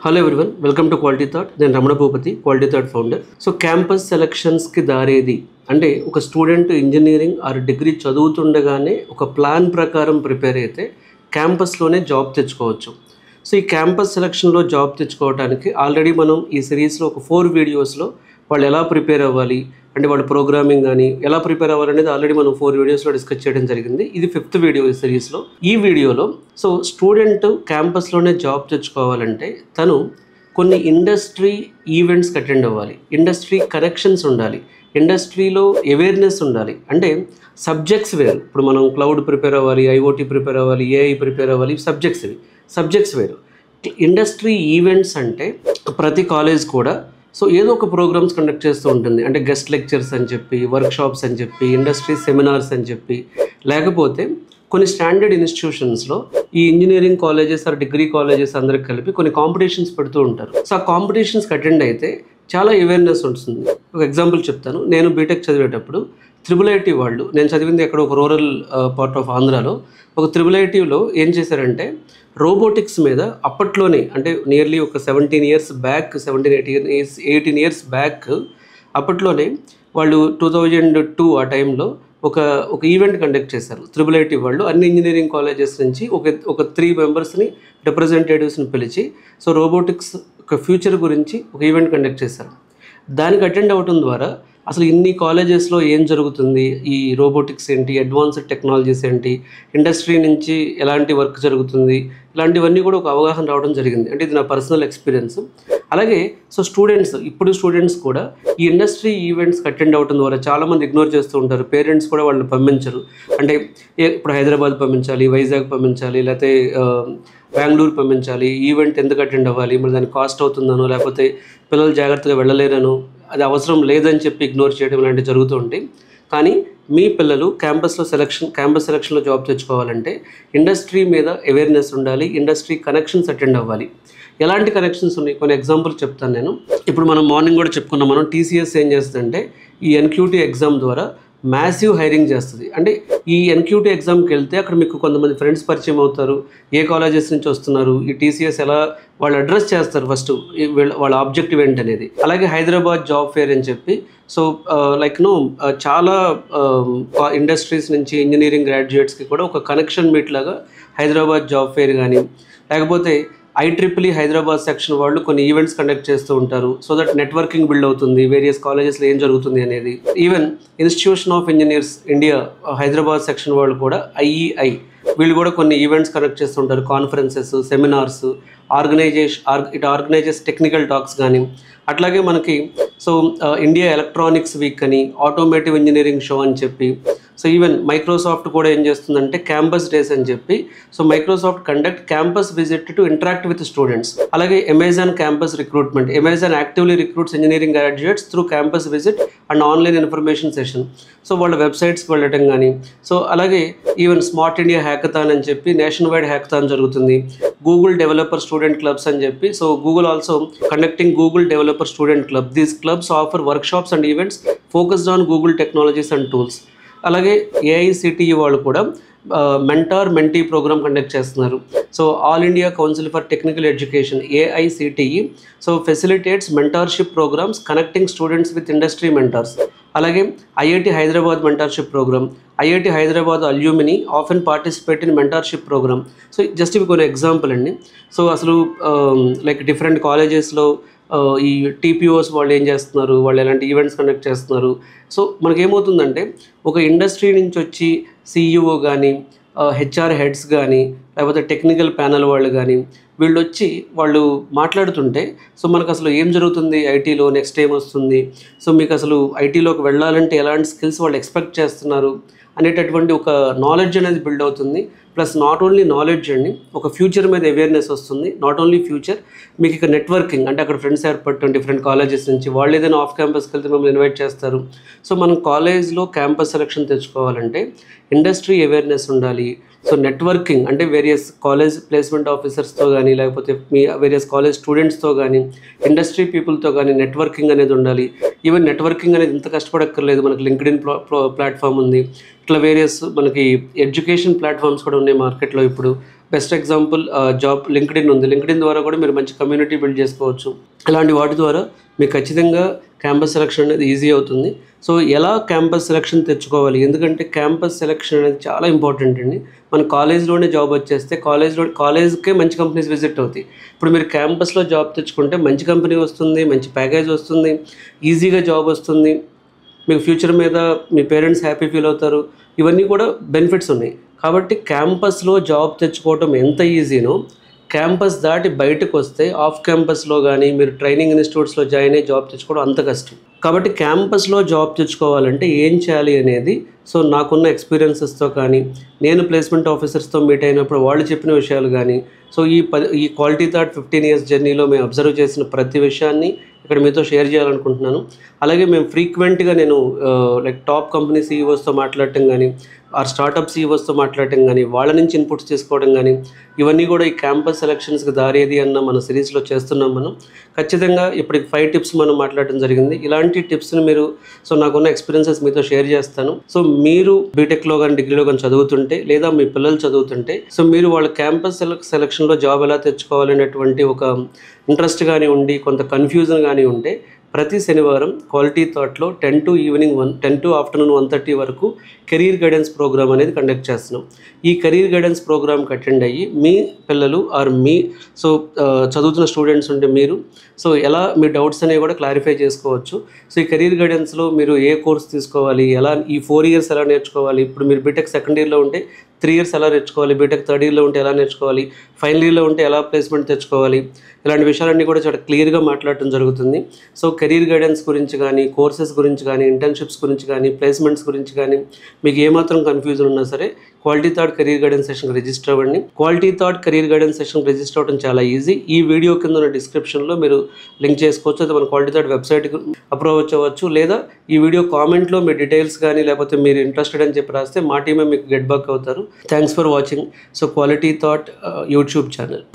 Hello everyone, welcome to Quality Thought. Then Ramana Bhupati, Quality Thought founder. So campus selections ki దారేది అంటే ఒక student engineering or degree చదువుతుండగానే ఒక plan ప్రకారం prepare అయితే క్యాంపస్లోనే job తెచ్చుకోవచ్చు. So ఈ campus సెలక్షన్లో job తెచ్చుకోవడానికి already మనం ఈ సిరీస్లో ఒక 4 వీడియోస్లో వాళ్ళు ఎలా ప్రిపేర్ అవ్వాలి అంటే వాళ్ళు ప్రోగ్రామింగ్ కానీ ఎలా ప్రిపేర్ అవ్వాలనేది ఆల్రెడీ మనం 4 వీడియోస్లో డిస్కస్ చేయడం జరిగింది. ఇది 5th వీడియో ఈ సిరీస్లో. ఈ వీడియోలో సో స్టూడెంట్ క్యాంపస్లోనే జాబ్ తెచ్చుకోవాలంటే తను కొన్ని ఇండస్ట్రీ ఈవెంట్స్కి అటెండ్ అవ్వాలి, ఇండస్ట్రీ కనెక్షన్స్ ఉండాలి, ఇండస్ట్రీలో అవేర్నెస్ ఉండాలి. అంటే సబ్జెక్ట్స్ వేరు. ఇప్పుడు మనం క్లౌడ్ ప్రిపేర్ అవ్వాలి, ఐఓటీ ప్రిపేర్ అవ్వాలి, ఏఐ ప్రిపేర్ అవ్వాలి, సబ్జెక్ట్స్ వేరు. ఇండస్ట్రీ ఈవెంట్స్ అంటే ప్రతి కాలేజ్ కూడా సో ఏదో ఒక ప్రోగ్రామ్స్ కండక్ట్ చేస్తూ ఉంటుంది. అంటే గెస్ట్ లెక్చర్స్ అని చెప్పి, వర్క్షాప్స్ అని చెప్పి, ఇండస్ట్రీ సెమినార్స్ అని చెప్పి, లేకపోతే కొన్ని స్టాండర్డ్ ఇన్స్టిట్యూషన్స్లో ఈ engineering colleges are degree colleges అందరికి కలిపి కొన్ని కాంపిటీషన్స్ పెడుతూ ఉంటారు. సో ఆ కాంపిటీషన్స్కి అటెండ్ అయితే చాలా అవేర్నెస్ ఉంటుంది. ఒక ఎగ్జాంపుల్ చెప్తాను. నేను బీటెక్ చదివేటప్పుడు IIIT వాళ్ళు, నేను చదివింది ఎక్కడ ఒక రూరల్ పార్ట్ ఆఫ్ ఆంధ్రాలో, ఒక IIITలో ఏం చేశారంటే రోబోటిక్స్ మీద అప్పట్లోనే అంటే నియర్లీ ఒక 18 ఇయర్స్ బ్యాక్ అప్పట్లోనే వాళ్ళు 2002 ఆ టైంలో ఒక ఈవెంట్ కండక్ట్ చేశారు. IIIT వాళ్ళు అన్ని ఇంజనీరింగ్ కాలేజెస్ నుంచి ఒక 3 మెంబర్స్ని రిప్రజెంటేటివ్స్ని పిలిచి సో రోబోటిక్స్ ఒక ఫ్యూచర్ గురించి ఒక ఈవెంట్ కండక్ట్ చేశారు. దానికి అటెండ్ అవ్వడం ద్వారా అసలు ఇన్ని కాలేజెస్లో ఏం జరుగుతుంది, ఈ రోబోటిక్స్ ఏంటి, అడ్వాన్స్డ్ టెక్నాలజీస్ ఏంటి, ఇండస్ట్రీ నుంచి ఎలాంటి వర్క్ జరుగుతుంది, ఇలాంటివన్నీ కూడా ఒక అవగాహన రావడం జరిగింది. అంటే ఇది నా పర్సనల్ ఎక్స్పీరియన్స్. అలాగే సో స్టూడెంట్స్ కూడా ఈ ఇండస్ట్రీ ఈవెంట్స్కి అటెండ్ అవ్వడం ద్వారా చాలామంది ఇగ్నోర్ చేస్తూ ఉంటారు. పేరెంట్స్ కూడా వాళ్ళని పంపించరు. అంటే ఇప్పుడు హైదరాబాద్ పంపించాలి, వైజాగ్ పంపించాలి, లేకపోతే బెంగళూరు పంపించాలి, ఈవెంట్ ఎందుకు అటెండ్ అవ్వాలి, మరి దానికి కాస్ట్ అవుతుందనో, లేకపోతే పిల్లలు జాగ్రత్తగా వెళ్ళలేరనో, అది అవసరం లేదని చెప్పి ఇగ్నోర్ చేయడం ఇలాంటివి జరుగుతూ ఉంటాయి. కానీ మీ పిల్లలు క్యాంపస్ సెలక్షన్లో జాబ్ తెచ్చుకోవాలంటే ఇండస్ట్రీ మీద అవేర్నెస్ ఉండాలి, ఇండస్ట్రీ కనెక్షన్స్ అటెండ్ అవ్వాలి. ఎలాంటి కనెక్షన్స్ ఉన్నాయి కొన్ని ఎగ్జాంపుల్ చెప్తాను నేను. ఇప్పుడు మనం మార్నింగ్ కూడా చెప్పుకున్నాం, మనం TCS ఏం చేస్తుందంటే ఈ NQT ఎగ్జామ్ ద్వారా మ్యాసివ్ హైరింగ్ చేస్తుంది. అంటే ఈ NQT ఎగ్జామ్కి వెళ్తే అక్కడ మీకు కొంతమంది ఫ్రెండ్స్ పరిచయం అవుతారు, ఏ కాలేజెస్ నుంచి వస్తున్నారు, ఈ TCS ఎలా వాళ్ళు అడ్రస్ చేస్తారు, ఫస్ట్ వాళ్ళ ఆబ్జెక్టివ్ ఏంటనేది. అలాగే హైదరాబాద్ జాబ్ ఫేర్ అని చెప్పి సో చాలా ఇండస్ట్రీస్ నుంచి ఇంజనీరింగ్ గ్రాడ్యుయేట్స్కి కూడా ఒక కనెక్షన్ మీట్ లాగా హైదరాబాద్ జాబ్ ఫేర్ కానీ, లేకపోతే IEEE హైదరాబాద్ సెక్షన్ వాళ్ళు కొన్ని ఈవెంట్స్ కండక్ట్ చేస్తూ ఉంటారు. సో దట్ నెట్వర్కింగ్ బిల్డ్ అవుతుంది, వేరియస్ కాలేజెస్లో ఏం జరుగుతుంది అనేది. Even institution of engineers India Hyderabad section వాళ్ళు కూడా IEI వీళ్ళు కూడా కొన్ని ఈవెంట్స్ కండక్ట్ చేస్తుంటారు, conferences, seminars, organises technical talks కానీ. అట్లాగే మనకి సో ఇండియా ఎలక్ట్రానిక్స్ వీక్ అని, ఆటోమేటివ్ ఇంజనీరింగ్ షో అని చెప్పి, సో ఈవెన్ మైక్రోసాఫ్ట్ కూడా ఏం చేస్తుందంటే క్యాంపస్ డేస్ అని చెప్పి so Microsoft conduct campus visit to interact with students. అలాగే Amazon campus recruitment, Amazon actively recruits engineering graduates through campus visit and online information session. So వాళ్ళ వెబ్సైట్స్కి వెళ్ళటం కానీ. సో అలాగే ఈవెన్ స్మార్ట్ ఇండియా హ్యాకథాన్ అని చెప్పి నేషన్ వైడ్ హ్యాకథాన్ జరుగుతుంది. Google developer student clubs అని చెప్పి so Google also conducting Google developer student club. These clubs offer workshops and events focused on Google technologies and tools. అలాగే AICTE వాళ్ళు కూడా mentor mentee programme conduct చేస్తున్నారు. So all India council for technical education AICTE so facilitates mentorship programmes connecting students with industry mentors. అలాగే IIT Hyderabad mentorship programme, IIT Hyderabad alumni often participate in mentorship programme. So just ఇవి కొన్ని example అండి. So అసలు like different కాలేజెస్లో ఈ TPOs వాళ్ళు ఏం చేస్తున్నారు, వాళ్ళు ఎలాంటి ఈవెంట్స్ కండక్ట్ చేస్తున్నారు. సో మనకేమవుతుందంటే ఒక ఇండస్ట్రీ నుంచి వచ్చి CEO కానీ, HR హెడ్స్ కానీ, లేకపోతే టెక్నికల్ ప్యానల్ వాళ్ళు కానీ వీళ్ళు వచ్చి వాళ్ళు మాట్లాడుతుంటే సో మనకు అసలు ఏం జరుగుతుంది ఐటీలో, నెక్స్ట్ ఏం వస్తుంది, సో మీకు అసలు ఐటీలోకి వెళ్ళాలంటే ఎలాంటి స్కిల్స్ వాళ్ళు ఎక్స్పెక్ట్ చేస్తున్నారు అనేటటువంటి ఒక నాలెడ్జ్ అనేది బిల్డ్ అవుతుంది. ప్లస్ నాట్ ఓన్లీ నాలెడ్జ్ అండి, ఒక ఫ్యూచర్ మీద అవేర్నెస్ వస్తుంది. నాట్ ఓన్లీ ఫ్యూచర్, మీకు ఇక నెట్వర్కింగ్ అంటే అక్కడ ఫ్రెండ్స్ ఏర్పడటం డిఫరెంట్ కాలేజెస్ నుంచి, వాళ్ళు ఏదైనా ఆఫ్ క్యాంపస్కి వెళ్తే మిమ్మల్ని ఇన్వైట్ చేస్తారు. సో మనం కాలేజ్లో క్యాంపస్ సెలక్షన్ తెచ్చుకోవాలంటే ఇండస్ట్రీ అవేర్నెస్ ఉండాలి. సో నెట్వర్కింగ్ అంటే వేరియస్ కాలేజ్ ప్లేస్మెంట్ ఆఫీసర్స్తో కానీ, లేకపోతే మీ వేరియస్ కాలేజ్ స్టూడెంట్స్తో కానీ, ఇండస్ట్రీ పీపుల్తో కానీ నెట్వర్కింగ్ అనేది ఉండాలి. ఈవెన్ నెట్వర్కింగ్ అనేది ఇంత కష్టపడక్కర్లేదు, మనకి లింక్డ్ఇన్ ప్లాట్ఫామ్ ఉంది, ఇట్లా వేరియస్ మనకి ఎడ్యుకేషన్ ప్లాట్ఫామ్స్ కూడా ఉన్నాయి మార్కెట్లో ఇప్పుడు. బెస్ట్ ఎగ్జాంపుల్ జాబ్ లింక్డ్ఇన్ ఉంది. లింక్డ్ఇన్ ద్వారా కూడా మీరు మంచి కమ్యూనిటీ బిల్డ్ చేసుకోవచ్చు. ఇలాంటి వాటి ద్వారా మీకు ఖచ్చితంగా క్యాంపస్ సెలక్షన్ అనేది ఈజీ అవుతుంది. సో ఎలా క్యాంపస్ సెలక్షన్ తెచ్చుకోవాలి, ఎందుకంటే క్యాంపస్ సెలక్షన్ అనేది చాలా ఇంపార్టెంట్ అండి. మన కాలేజ్లోనే జాబ్ వచ్చేస్తే కాలేజ్కే మంచి కంపెనీస్ విజిట్ అవుతాయి. ఇప్పుడు మీరు క్యాంపస్లో జాబ్ తెచ్చుకుంటే మంచి కంపెనీ వస్తుంది, మంచి ప్యాకేజ్ వస్తుంది, ఈజీగా జాబ్ వస్తుంది, మీకు ఫ్యూచర్ మీద మీ పేరెంట్స్ హ్యాపీ ఫీల్ అవుతారు. ఇవన్నీ కూడా బెనిఫిట్స్ ఉన్నాయి. కాబట్టి క్యాంపస్లో జాబ్ తెచ్చుకోవటం ఎంత ఈజీనో క్యాంపస్ దాటి బయటకు వస్తే ఆఫ్ క్యాంపస్లో కానీ మీరు ట్రైనింగ్ ఇన్స్టిట్యూట్స్లో జాయిన్ అయ్యి జాబ్ తెచ్చుకోవడం అంత కష్టం. కాబట్టి క్యాంపస్లో జాబ్ తెచ్చుకోవాలంటే ఏం చేయాలి అనేది, సో నాకున్న ఎక్స్పీరియన్సెస్తో కానీ నేను ప్లేస్మెంట్ ఆఫీసర్స్తో మీట్ అయినప్పుడు వాళ్ళు చెప్పిన విషయాలు కానీ, సో ఈ క్వాలిటీ థాట్ 15 years జర్నీలో మేము అబ్జర్వ్ చేసిన ప్రతి విషయాన్ని ఇక్కడ మీతో షేర్ చేయాలనుకుంటున్నాను. అలాగే మేము ఫ్రీక్వెంట్గా నేను లైక్ టాప్ కంపెనీ సీఈఓస్తో మాట్లాడటం కానీ, ఆర్ స్టార్టప్ సీఈఓస్తో మాట్లాడటం కానీ, వాళ్ళ నుంచి ఇన్పుట్స్ తీసుకోవడం కానీ, ఇవన్నీ కూడా ఈ క్యాంపస్ సెలక్షన్స్కి దారేది అన్న మన సిరీస్లో చేస్తున్నాం మనం. ఖచ్చితంగా ఇప్పటికి 5 tips మనం మాట్లాడటం జరిగింది. ఇలాంటి టిప్స్ని మీరు, సో నాకున్న ఎక్స్పీరియన్సెస్ మీతో షేర్ చేస్తాను. సో మీరు బీటెక్లో కానీ డిగ్రీలో కానీ చదువుతుంటే, లేదా మీ పిల్లలు చదువుతుంటే, సో మీరు వాళ్ళ క్యాంపస్ సెలక్షన్లో జాబ్ ఎలా తెచ్చుకోవాలనేటువంటి ఒక ఇంట్రెస్ట్ కానీ ఉండి, కొంత కన్ఫ్యూజన్ కానీ ఉంటే, ప్రతి శనివారం క్వాలిటీ థాట్లో 10 to afternoon 1:30 వరకు కెరీర్ గైడెన్స్ ప్రోగ్రామ్ అనేది కండక్ట్ చేస్తున్నాం. ఈ కెరీర్ గైడెన్స్ ప్రోగ్రామ్కి అటెండ్ అయ్యి మీ పిల్లలు ఆర్ సో చదువుతున్న స్టూడెంట్స్ ఉంటే మీరు, సో ఎలా మీ డౌట్స్ అనేవి కూడా క్లారిఫై చేసుకోవచ్చు. సో ఈ కెరీర్ గైడెన్స్లో మీరు ఏ కోర్స్ తీసుకోవాలి, ఎలా ఈ 4 years ఎలా నేర్చుకోవాలి, ఇప్పుడు మీరు బీటెక్ సెకండ్ ఇయర్లో ఉంటే 3 years ఎలా నేర్చుకోవాలి, బీటెక్ థర్డ్ ఇయర్లో ఉంటే ఎలా నేర్చుకోవాలి, ఫైనల్ ఇయర్లో ఉంటే ఎలా ప్లేస్మెంట్ తెచ్చుకోవాలి, ఇలాంటి విషయాలన్నీ కూడా చాలా క్లియర్గా మాట్లాడటం జరుగుతుంది. సో కెరీర్ గైడెన్స్ గురించి కానీ, కోర్సెస్ గురించి కానీ, ఇంటర్న్షిప్స్ గురించి కానీ, ప్లేస్మెంట్స్ గురించి కానీ మీకు ఏమాత్రం కన్ఫ్యూజన్ ఉన్నా సరే క్వాలిటీ థాట్ కెరీర్ గైడెన్స్ సెషన్కి రిజిస్టర్ అవ్వండి. క్వాలిటీ థాట్ కెరీర్ గైడెన్స్ సెషన్కి రిజిస్టర్ అవ్వడం చాలా ఈజీ. ఈ వీడియో కింద ఉన్న డిస్క్రిప్షన్లో మీరు లింక్ చేసుకోవచ్చు. అయితే మన క్వాలిటీ థాట్ వెబ్సైట్కి అప్రోచ్ అవ్వచ్చు, లేదా ఈ వీడియో కామెంట్లో మీ డీటెయిల్స్ కానీ, లేకపోతే మీరు ఇంట్రెస్టెడ్ అని చెప్పి రాస్తే మా టీమే మీకు గెట్ బ్యాక్ అవుతారు. Thanks for watching. So quality thought YouTube channel.